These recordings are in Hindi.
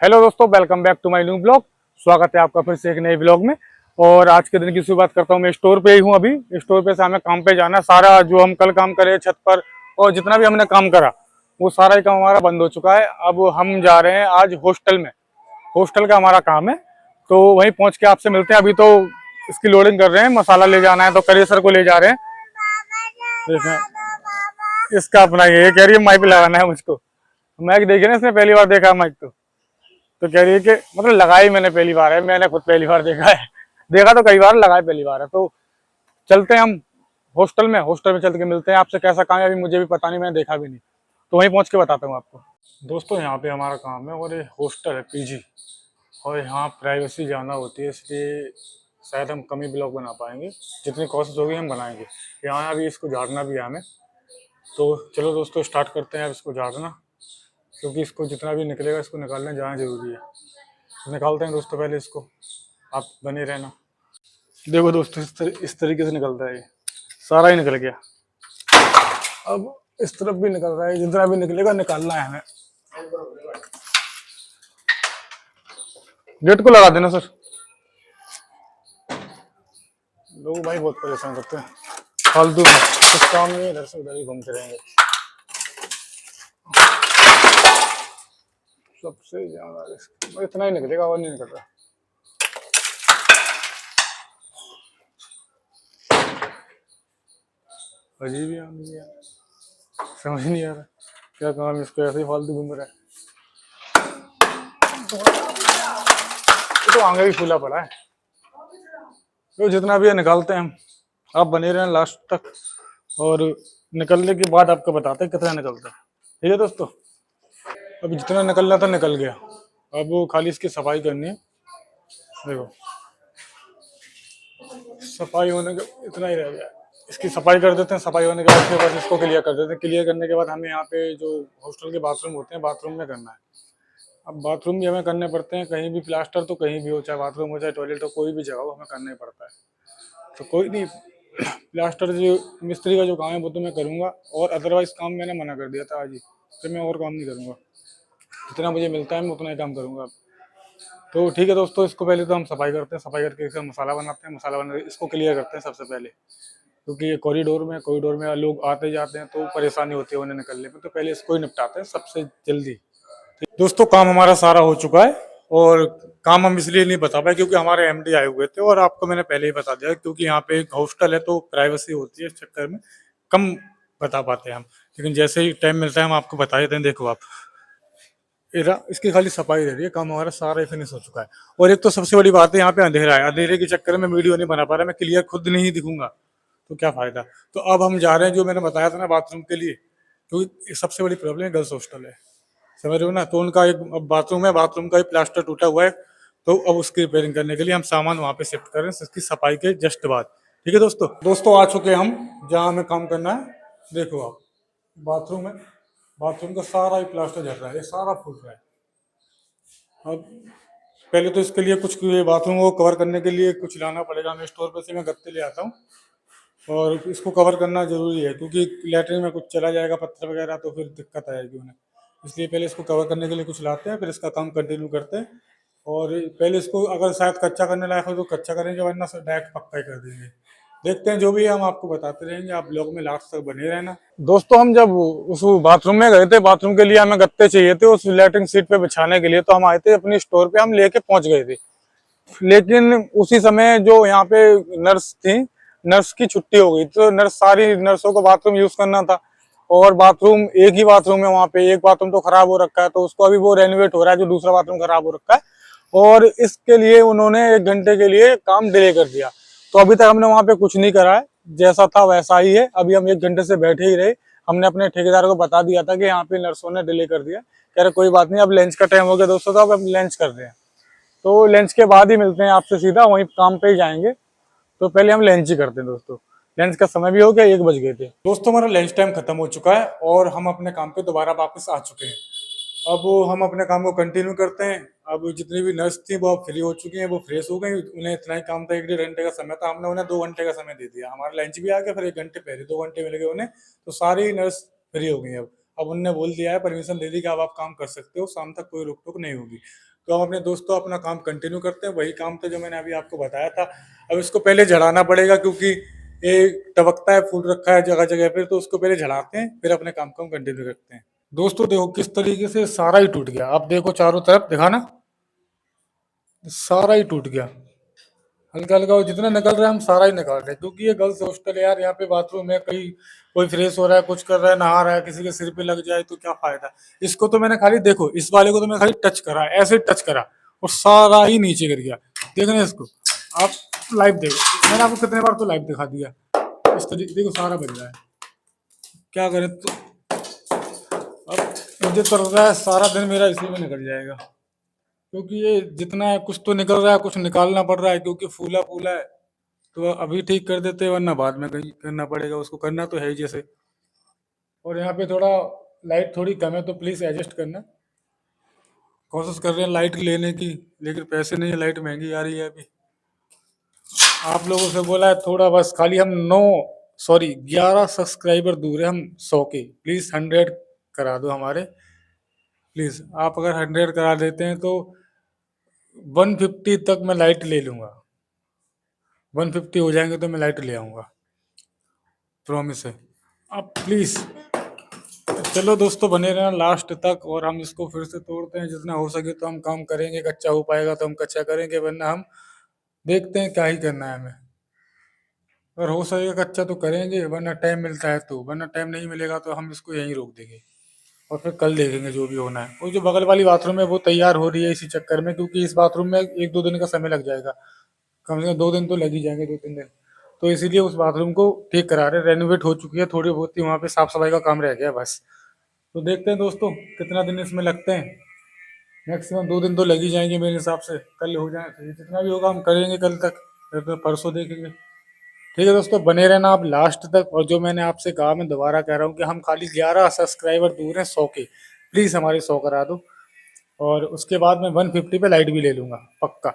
हेलो दोस्तों, welcome back to my new blog. स्वागत है आपका फिर से एक नए ब्लॉग में। और आज के दिन की शुरुआत करता हूँ मैं स्टोर पे ही हूँ। अभी स्टोर पे से हमें काम पे जाना है। सारा जो हम कल काम करे छत पर और जितना भी हमने काम करा वो सारा ही काम हमारा बंद हो चुका है। अब हम जा रहे हैं आज हॉस्टल में। हॉस्टल का हमारा काम है, तो वहीं पहुँच के आपसे मिलते हैं। अभी तो इसकी लोडिंग कर रहे हैं, मसाला ले जाना है तो करियर सर को ले जा रहे हैं। देखें, इसका अपना ये कह रही है माइक लगाना है मुझको। माइक देखिए ना, इसने पहली बार देखा माइक तो कह रही है कि मतलब लगाई मैंने पहली बार है, मैंने खुद पहली बार देखा है। देखा तो कई बार, लगाए पहली बार है। तो चलते हैं हम हॉस्टल में चल के मिलते हैं आपसे। कैसा काम है अभी मुझे भी पता नहीं, मैंने देखा भी नहीं, तो वहीं पहुंच के बताता हूँ आपको। दोस्तों यहाँ पे हमारा काम है और ये हॉस्टल है, पीजी। और यहाँ प्राइवेसी जाना होती है, इसलिए शायद हम कम ही ब्लॉग बना पाएंगे। जितनी कोशिश होगी हम बनाएंगे। यहाँ अभी इसको झाड़ना भी है हमें। तो चलो दोस्तों स्टार्ट करते हैं अब इसको झाड़ना, क्योंकि इसको जितना भी निकलेगा इसको निकालने जाना जरूरी है। तो निकालते हैं दोस्तों पहले इसको, आप बने रहना। देखो दोस्तों इस तरीके से निकलता है, ये सारा ही निकल गया। अब इस तरफ भी निकल रहा है, जितना भी निकलेगा निकालना है हमें। गेट को लगा देना सर। लोग भाई बहुत परेशान करते हैं फालतू में, कुछ काम नहीं है, इधर से उधर ही घूमते रहेंगे। सबसे ज्यादा रिस्क इतना ही निकलेगा और नहीं निकल रहा। अजीब ही आदमी है, समझ नहीं आ रहा क्या काम, इसको ऐसे ही फालतू घूम रहा है। तो आगे भी फूला पड़ा है। तो जितना भी है निकालते हैं हम, आप बने रहें लास्ट तक। और निकलने के बाद आपको बताते हैं कितना निकलता है। ठीक है दोस्तों, अभी जितना निकलना था निकल गया। अब वो खाली इसकी सफाई करनी है। देखो सफाई होने के इतना ही रह गया। इसकी सफाई कर देते हैं, सफाई होने के बाद फिर बस इसको क्लियर कर देते हैं। क्लियर करने के बाद हमें यहाँ पे जो हॉस्टल के बाथरूम होते हैं, बाथरूम में करना है। अब बाथरूम भी हमें करने पड़ते हैं, कहीं भी प्लास्टर तो कहीं भी हो, चाहे बाथरूम हो चाहे टॉयलेट हो, कोई भी जगह हो हमें करना ही पड़ता है। तो कोई नहीं, प्लास्टर जो मिस्त्री का जो काम है वो तो मैं करूँगा, और अदरवाइज काम मैंने मना कर दिया था आज ही, तो मैं और काम नहीं करूँगा। जितना मुझे मिलता है मैं उतना ही काम करूँगा। तो ठीक है दोस्तों, इसको पहले तो हम सफाई करते हैं। सफाई करके इसे मसाला बनाते हैं। मसाला बना इसको क्लियर करते हैं सबसे पहले, क्योंकि ये कॉरिडोर में लोग आते जाते हैं तो परेशानी होती है उन्हें निकलने में। तो पहले इसको ही निपटाते हैं सबसे जल्दी। दोस्तों काम हमारा सारा हो चुका है। और काम हम इसलिए नहीं बता पाए क्योंकि हमारे एमडी आए हुए थे, और आपको मैंने पहले ही बता दिया क्योंकि यहाँ पे एक हॉस्टल है तो प्राइवेसी होती है, इस चक्कर में कम बता पाते हैं हम। लेकिन जैसे ही टाइम मिलता है हम आपको बता देते हैं। देखो आप, इसकी खाली सफाई रह रही है, काम हमारा सारा फिनिश हो चुका है। और एक तो सबसे बड़ी बात है, यहाँ पे अंधेरा है। अंधेरे के चक्कर में वीडियो नहीं बना पा रहा, मैं क्लियर खुद नहीं दिखूंगा तो क्या फायदा। तो अब हम जा रहे हैं जो मैंने बताया था ना बाथरूम के लिए, क्योंकि सबसे बड़ी प्रॉब्लम है गर्ल्स हॉस्टल है, समझ रहे हो ना। तो उनका एक बाथरूम है, बाथरूम का एक प्लास्टर टूटा हुआ है, तो अब उसकी रिपेयरिंग करने के लिए हम सामान वहाँ पे शिफ्ट कर रहे हैं इसकी सफाई के जस्ट बाद। ठीक है दोस्तों आ चुके हैं हम जहाँ हमें काम करना है। देखो आप, बाथरूम है, बाथरूम का सारा ही प्लास्टर झड़ रहा है, ये सारा फूट रहा है। अब पहले तो इसके लिए कुछ बाथरूम को कवर करने के लिए कुछ लाना पड़ेगा। मैं स्टोर पे से मैं गत्ते ले आता हूँ, और इसको कवर करना जरूरी है क्योंकि लेटरिन में कुछ चला जाएगा पत्थर वगैरह तो फिर दिक्कत आएगी उन्हें। इसलिए पहले इसको कवर करने के लिए कुछ लाते हैं, फिर इसका काम कंटिन्यू करते हैं। और पहले इसको अगर शायद कच्चा करने लायक हो तो कच्चा करेंगे, वरना डायरेक्ट पक्का ही कर देंगे। देखते हैं, जो भी है हम आपको बताते रहेंगे। आप ब्लॉग में लास्ट तक बने रहना। दोस्तों हम जब उस बाथरूम में गए थे, बाथरूम के लिए हमें गत्ते चाहिए थे उस लैट्रिन सीट पे बिछाने के लिए, तो हम आए थे अपनी स्टोर पे, हम लेके पहुंच गए थे। लेकिन उसी समय जो यहाँ पे नर्स थी, नर्स की छुट्टी हो गई, तो सारी नर्सों को बाथरूम यूज करना था। और बाथरूम एक ही बाथरूम है वहाँ पे, एक बाथरूम तो खराब हो रखा है, तो उसको अभी वो रेनोवेट हो रहा है, जो दूसरा बाथरूम खराब हो रखा है। और इसके लिए उन्होंने 1 घंटे के लिए काम डिले कर दिया। तो अभी तक हमने वहाँ पे कुछ नहीं करा है, जैसा था वैसा ही है। अभी हम 1 घंटे से बैठे ही रहे। हमने अपने ठेकेदार को बता दिया था कि यहाँ पे नर्सों ने डिले कर दिया। कह रहे कोई बात नहीं, अब लंच का टाइम हो गया दोस्तों, तो अब हम लंच कर रहे हैं, तो लंच के बाद ही मिलते हैं आपसे, सीधा वहीं काम पे ही जाएंगे। तो पहले हम लंच ही करते हैं दोस्तों। लंच का समय भी हो गया, 1 बज गए थे दोस्तों। हमारा लंच टाइम खत्म हो चुका है और हम अपने काम पे दोबारा वापस आ चुके हैं। अब हम अपने काम को कंटिन्यू करते हैं। अब जितनी भी नर्स थी वो अब फ्री हो चुकी हैं, वो फ्रेश हो गई। उन्हें इतना ही काम था, 1 डेढ़ घंटे का समय था, हमने उन्हें 2 घंटे का समय दे दिया। हमारा लंच भी आ गया, फिर 1 घंटे पहले 2 घंटे मिल गए उन्हें, तो सारी नर्स फ्री हो गई। अब उनने बोल दिया है, परमिशन दे दी कि अब आप काम कर सकते हो, शाम तक कोई रोक टोक नहीं होगी। तो हम अपने दोस्तों अपना काम कंटिन्यू करते हैं। वही काम था जो मैंने अभी आपको बताया था। अब इसको पहले झड़ाना पड़ेगा क्योंकि ये टपकता है, फूल रखा है जगह जगह पे, तो उसको पहले झड़ाते हैं, फिर अपने काम को हम कंटिन्यू करते हैं। दोस्तों देखो किस तरीके से सारा ही टूट गया। आप देखो चारों तरफ, दिखाना, सारा ही टूट गया। हल्का हल्का वो जितना निकल रहा है हम सारा ही निकाल रहे हैं, क्योंकि ये गर्ल्स हॉस्टल है यार। यहाँ पे बाथरूम है, कहीं कोई फ्रेश हो रहा है, कुछ कर रहा है, नहा रहा है, किसी के सिर पे लग जाए तो क्या फायदा। इसको तो मैंने खाली, देखो इस वाले को तो मैंने खाली टच करा, ऐसे टच करा और सारा ही नीचे गिर गया। देख रहे हैं इसको आप, लाइव देखो, मैंने आपको कितने बार तो लाइव दिखा दिया। इस तरीके देखो सारा बज रहा है, क्या करें। तो अब मुझे तो लग रहा है सारा दिन मेरा इसी में निकल जाएगा, क्योंकि ये जितना है कुछ तो निकल रहा है, कुछ निकालना पड़ रहा है, क्योंकि फूला फूला है। तो अभी ठीक कर देते हैं, वरना बाद में कहीं करना पड़ेगा, उसको करना तो है ही जैसे। और यहाँ पे थोड़ा लाइट थोड़ी कम है, तो प्लीज़ एडजस्ट करना। कोशिश कर रहे हैं लाइट लेने की, लेकिन पैसे नहीं है, लाइट महंगी आ रही है अभी। आप लोगों से बोला है थोड़ा, बस खाली हम 11 सब्सक्राइबर दूर है हम 100 के। प्लीज़ 100 करा दो हमारे, प्लीज़। आप अगर 100 करा देते हैं तो 150 तक मैं लाइट ले लूँगा। 150 हो जाएंगे तो मैं लाइट ले आऊँगा, प्रॉमिस है। आप प्लीज़, चलो दोस्तों बने रहना लास्ट तक, और हम इसको फिर से तोड़ते हैं। जितना हो सके तो हम काम करेंगे, कच्चा हो पाएगा तो हम कच्चा करेंगे, वरना हम देखते हैं क्या ही करना है हमें। अगर हो सकेगा कच्चा तो करेंगे, वरना टाइम मिलता है तो, वरना टाइम नहीं मिलेगा तो हम इसको यहीं रोक देंगे और फिर कल देखेंगे जो भी होना है। और जो बगल वाली बाथरूम है वो तैयार हो रही है इसी चक्कर में, क्योंकि इस बाथरूम में 1-2 दिन का समय लग जाएगा, कम से कम 2 दिन तो लग ही जाएंगे, 2-3 दिन। तो इसीलिए उस बाथरूम को ठीक करा रहे, रेनोवेट हो चुकी है, थोड़ी बहुत ही वहाँ पे साफ सफाई का काम रह गया बस। तो देखते हैं दोस्तों कितना दिन इसमें लगते हैं। मैक्सिमम 2 दिन तो लग ही जाएंगे मेरे हिसाब से, कल हो जाए तो जितना भी होगा हम करेंगे कल तक, फिर तो परसों देखेंगे। ठीक है दोस्तों, बने रहना आप लास्ट तक। और जो मैंने आपसे कहा, मैं दोबारा कह रहा हूँ कि हम खाली 11 सब्सक्राइबर दूर हैं 100 के। प्लीज़ हमारे 100 करा दो, और उसके बाद मैं 150 पे लाइट भी ले लूँगा पक्का।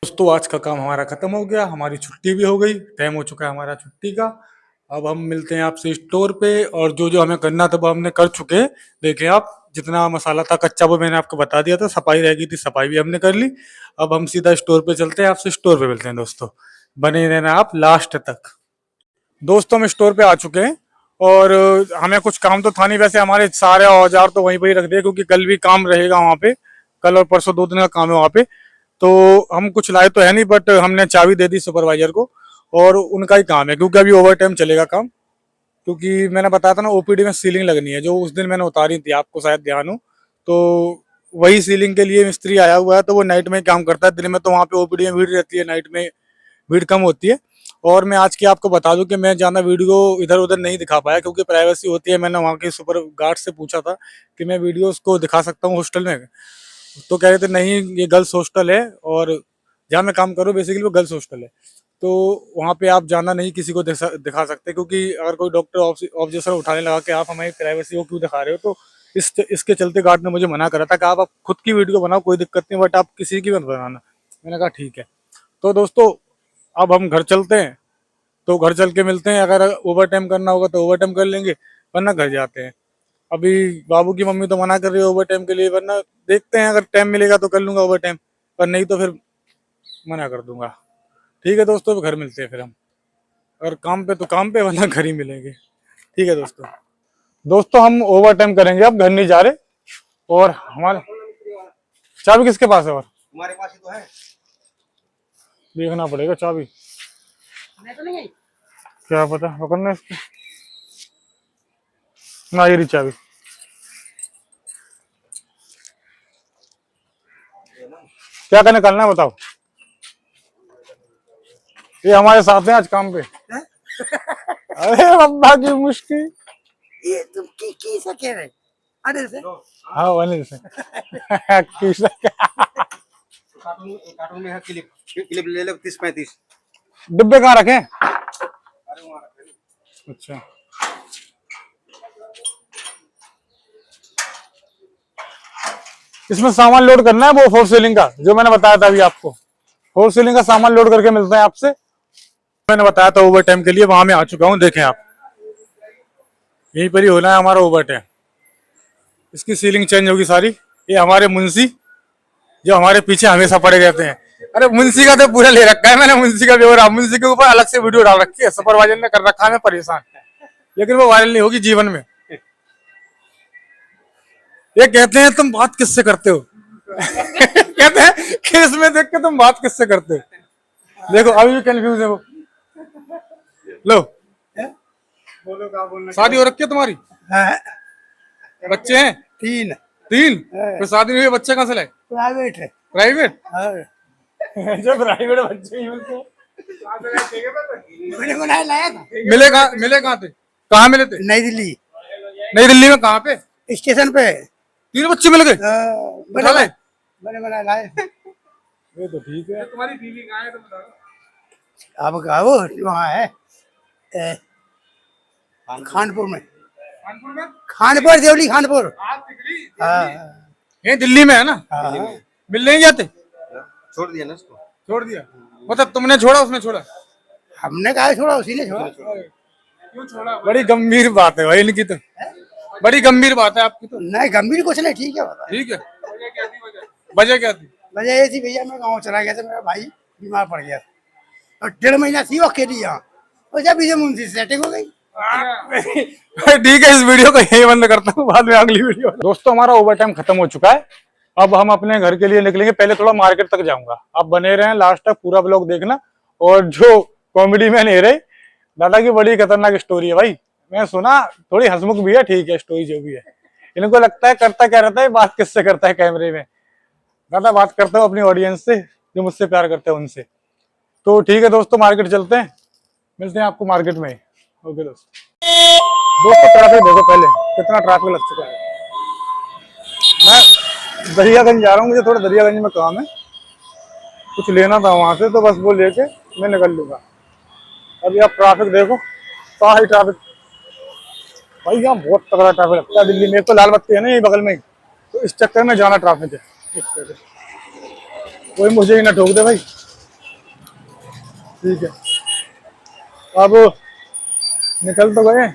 दोस्तों आज का काम हमारा खत्म हो गया, हमारी छुट्टी भी हो गई, टाइम हो चुका है हमारा छुट्टी का। अब हम मिलते हैं आपसे स्टोर पे, और जो जो हमें करना था वो हमने कर चुके हैं। देखें आप, जितना मसाला था कच्चा वो मैंने आपको बता दिया था, सफाई रह गई थी, सफाई भी हमने कर ली। अब हम सीधा स्टोर पे चलते हैं, आपसे स्टोर पे मिलते हैं दोस्तों। बने रहना आप लास्ट तक। दोस्तों हम स्टोर पे आ चुके हैं, और हमें कुछ काम तो था नहीं वैसे, हमारे सारे औजार तो वहीं पर ही रख दिए, क्योंकि कल भी काम रहेगा वहाँ पे। कल और परसों 2 दिन का काम है वहाँ पे। तो हम कुछ लाए तो है नहीं, बट हमने चाबी दे दी सुपरवाइजर को, और उनका ही काम है, क्योंकि अभी ओवर टाइम चलेगा काम। क्योंकि मैंने बताया था ना ओपीडी में सीलिंग लगनी है, जो उस दिन मैंने उतारी थी, आपको शायद ध्यान हो। तो वही सीलिंग के लिए मिस्त्री आया हुआ है, तो वो नाइट में काम करता है, दिन में तो वहाँ पे ओपीडी में भीड़ रहती है, नाइट में भीड़ कम होती है। और मैं आज की आपको बता दूं कि मैं ज़्यादा वीडियो इधर उधर नहीं दिखा पाया, क्योंकि प्राइवेसी होती है। मैंने वहाँ के सुपर गार्ड से पूछा था कि मैं वीडियोस को दिखा सकता हूँ हॉस्टल में, तो कह रहे थे नहीं ये गर्ल्स हॉस्टल है, और जहाँ मैं काम करूँ बेसिकली वो गर्ल्स हॉस्टल है, तो वहाँ पे आप जाना नहीं किसी को दिखा सकते, क्योंकि अगर कोई डॉक्टर ऑब्जेक्शन उठाने लगा कि आप हमारी प्राइवेसी को क्यों दिखा रहे हो, तो इसके चलते गार्ड ने मुझे मना करा था कि आप खुद की वीडियो बनाओ, कोई दिक्कत नहीं, बट आप किसी की मत बनाना। मैंने कहा ठीक है। तो दोस्तों अब हम घर चलते हैं, तो घर चल के मिलते हैं। अगर ओवर टाइम करना होगा तो ओवर टाइम कर लेंगे, वरना घर जाते हैं। अभी बाबू की मम्मी तो मना कर रही है ओवर टाइम के लिए, वरना देखते हैं अगर टाइम मिलेगा तो कर लूंगा ओवर टाइम, पर नहीं तो फिर मना कर दूंगा। ठीक है दोस्तों, घर मिलते हैं फिर हम। अगर काम पे तो काम पे, वरना घर ही मिलेंगे। ठीक है दोस्तों। दोस्तों हम ओवर टाइम करेंगे, अब घर नहीं जा रहे। और हमारे चाबी किसके पास है? और हमारे पास ही तो है, देखना पड़ेगा चाबी, मैं तो नहीं है। क्या पता पकड़ना इसको ना, ये रही चाबी। क्या करने निकलना है बताओ? ये हमारे साथ हैं आज काम पे। अरे बब्बा की मुश्किल। ये तुम की सके रहे अरे से हाँ वही से। कार्टून में है क्लिप क्लिप ले लो 30-35 डिब्बे कहाँ रखे? अरे वहाँ रखे हैं। अच्छा, इसमें सामान लोड करना है, वो फोर सीलिंग का जो मैंने बताया था अभी आपको। फोर सीलिंग का सामान लोड करके मिलता है आपसे। मैंने बताया था ओवर टाइम के लिए, वहां में आ चुका हूँ, देखें आप, यहीं पर ही होना है हमारा ओवर टाइम। इसकी सीलिंग चेंज होगी सारी। ये हमारे मुंशी जो हमारे पीछे हमेशा पड़े रहते हैं। अरे मुंशी का तो पूरा ले रखा है मैंने, मुंशी का ब्यौरा, मुंशी के ऊपर अलग से वीडियो डाल रखी है, सुपरवाइजर ने कर रखा है, मैं परेशान, लेकिन वो वायरल नहीं होगी जीवन में। ये कहते हैं तुम बात किससे करते हो कहते हैं कि इसमें देख के तुम बात किससे करते हो। देखो अभी भी कंफ्यूज है वो। लो बोलो क्या बोलना। शादी हो रखी है तुम्हारी? हाँ, बच्चे हैं? 3 3? फिर शादी नहीं हुई, बच्चे कहाँ से लाए? प्राइवेट है। प्राइवेट? हाँ, जो प्राइवेट बच्चे ही मिलते हैं। मैंने को नहीं लाया था। मिले कहाँ थे? कहाँ मिले थे? नई दिल्ली नई दिल्ली में कहाँ पे? स्टेशन पे। 3 बच्चे मिल गए? मैंने लाए? मैंने लाए। ये तो ठीक है। तुम्हारी बीवी कहाँ है तो बताओ। अब कहा वो वहाँ है खानपुर में। कानपुर में? खानपुर देवली खानपुर। आप दिल्ली? हाँ ये दिल्ली में है ना? हाँ। मिल नहीं जाते? छोड़ दिया ना उसको। छोड़ दिया मतलब तुमने छोड़ा उसने छोड़ा? हमने कहा छोड़ा, उसी ने छोड़ा। क्यों छोड़ा? बड़ी गंभीर बात है भाई इनकी तो, बड़ी गंभीर बात है आपकी तो। नहीं गंभीर कुछ नहीं, ठीक है बता। ठीक है, वजह क्या थी वजह? वजह क्या थी? वजह ये थी भैया, मैं गाँव चला गया था, मेरा भाई बीमार पड़ गया और 1.5 महीना थी वो अकेली यहाँ, और जब बीजे मुंशी सेटिंग हो गई। ठीक है, इस वीडियो को यही बंद करता हूँ, बाद में अगली वीडियो। दोस्तों हमारा ओवर टाइम खत्म हो चुका है, अब हम अपने घर के लिए निकलेंगे। पहले थोड़ा मार्केट तक जाऊंगा, आप बने रहें लास्ट तक, पूरा ब्लॉग देखना। और जो कॉमेडी मैन है रहे दादा की बड़ी खतरनाक स्टोरी है भाई, मैं सुना, थोड़ी हंसमुख भी है, ठीक है स्टोरी जो भी है। इनको लगता है करता क्या रहता है, बात किससे करता है कैमरे में। दादा बात करता हूँ अपनी ऑडियंस से, जो मुझसे प्यार करते हैं उनसे। तो ठीक है दोस्तों, मार्केट चलते हैं, मिलते हैं आपको मार्केट में। ओके दोस्तों ट्रैफिक देखो पहले कितना ट्रैफिक लग चुका है। मैं दरियागंज जा रहा हूँ, मुझे थोड़ा दरियागंज में काम है, कुछ लेना था वहां से, तो बस वो लेके मैं निकल लूंगा। अभी आप ट्रैफिक देखो, सारी ट्रैफिक भाई, यहाँ बहुत तगड़ा ट्रैफिक लगता है दिल्ली में। एक तो लाल बत्ती है ना यही बगल में ही, तो इस चक्कर में जाना ट्रैफिक है, कोई मुझे ही ना ठोक दे भाई। ठीक है अब निकल तो गए,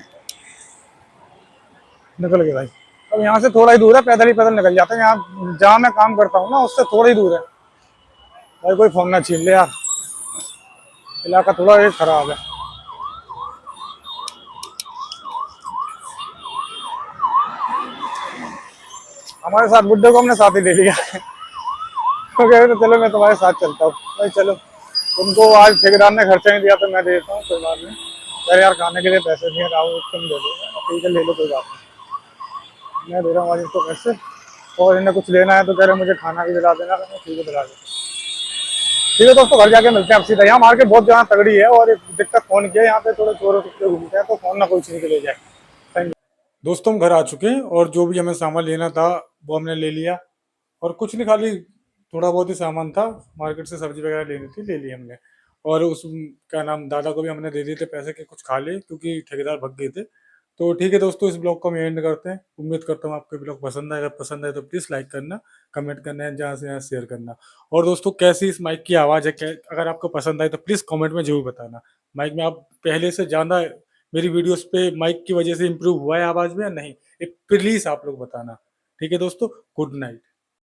निकल गए भाई। अब यहाँ से थोड़ा ही दूर है, पैदल ही पैदल निकल जाते हैं। यहाँ जहाँ मैं काम करता हूँ ना उससे थोड़ा ही दूर है भाई, कोई फोन ना छीन ले यार, इलाका थोड़ा एक खराब है। हमारे साथ बुड्ढे को हमने साथ ही ले लिया तो कह रहे तो चलो मैं तुम्हारे साथ चलता हूँ भाई, चलो। उनको आज ठेकेदार ने खर्चा नहीं दिया तो मैं देता हूँ, कोई बात नहीं। अरे यार खाने के लिए पैसे नहीं है, तुम दे दो। ठीक है ले लो, कोई बात नहीं, मैं दे रहा हूँ आज इनको पैसे। और इन्हें कुछ लेना है तो कह रहे मुझे खाना भी दिला देना, ठीक है दिला दो। ठीक है दोस्तों, घर जाके मिलते हैं अब सीधा। यहाँ मार्केट बहुत ज्यादा तगड़ी है, और एक दिक्कत फोन की है, यहाँ पे थोड़े चोर घूमते हैं, तो फोन ना कोई छीन के ले जाए। थैंक यू दोस्तों, हम घर आ चुके हैं और जो भी हमें सामान लेना था वो हमने ले लिया। और कुछ नहीं, खाली थोड़ा बहुत ही सामान था, मार्केट से सब्जी वगैरह लेनी थी, ले ली हमने। और उस क्या नाम दादा को भी हमने दे दिए थे पैसे के, कुछ खा ले क्योंकि ठेकेदार भग गए थे। तो ठीक है दोस्तों, इस ब्लॉग को हम एंड करते हैं। उम्मीद करता हूँ आपको ब्लॉग पसंद आए, अगर पसंद आए तो प्लीज़ लाइक करना, कमेंट करना है, जहाँ से यहाँ शेयर करना। और दोस्तों कैसी इस माइक की आवाज़ है, अगर आपको पसंद आए तो प्लीज़ कमेंट में जरूर बताना। माइक में आप पहले से ज़्यादा मेरी वीडियोस पे माइक की वजह से इम्प्रूव हुआ है आवाज़ में या नहीं, ये प्लीज़ आप लोग बताना। ठीक है दोस्तों, गुड नाइट।